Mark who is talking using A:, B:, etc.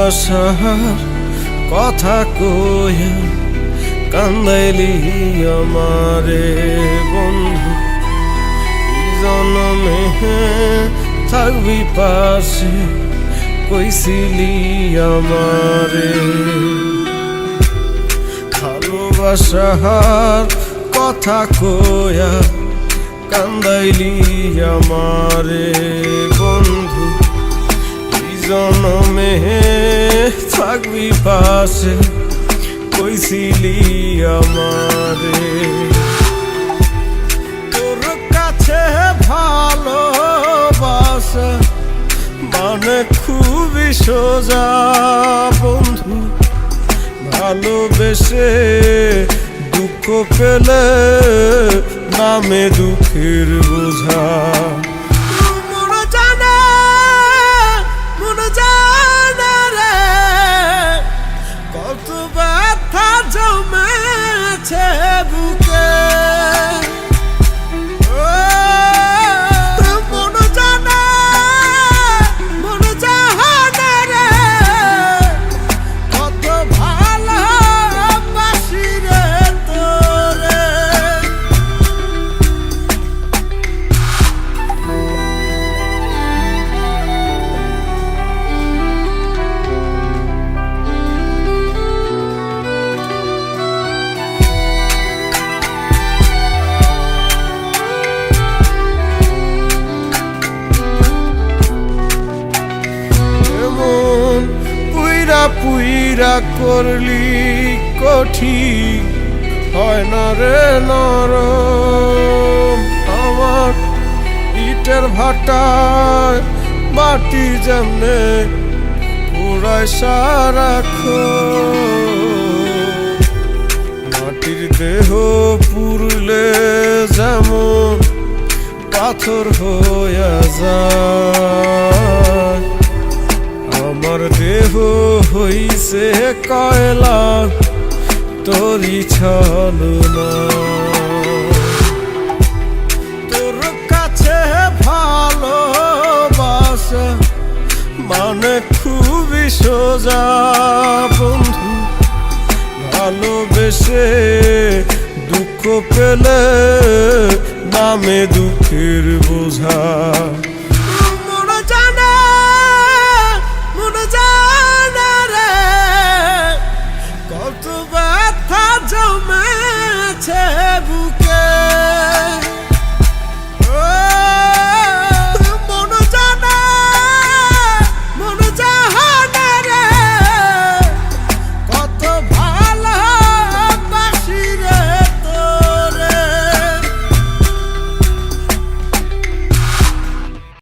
A: ভালোবাসার কথা কইয়া কান্দাইলি আমারে বন্ধু, এই জনমে থাকবি পাশে কইছিলি আমারে। ভালোবাসার কথা কইয়া কান্দাইলি আমারে বন্ধু, এই জনমে থাকবি পাশে কইছিলি আমারে। তোর কাছে ভালোবাসা মানে খুবই সোজা বন্ধু, ভালোবেসে দুঃখ পেলে নামে দুঃখের বোঝা। কত ব্যথা জমেছে বুকে, পুইরা করলি কঠিন হয় না রে নরম। আমার ইটের ভাটায় মাটি যেমনে পুরায় সারাক্ষণ, মাটির দেহ পুরলে যেমন পাথর হইয়া যায়, আমার দেহ হইছে কয়লা তোরই ছলনা। তোর কাছে ভালোবাসা মানে খুবই সোজা বন্ধু, ভালোবেসে দুঃখ পেলে নামে দুঃখের বোঝা।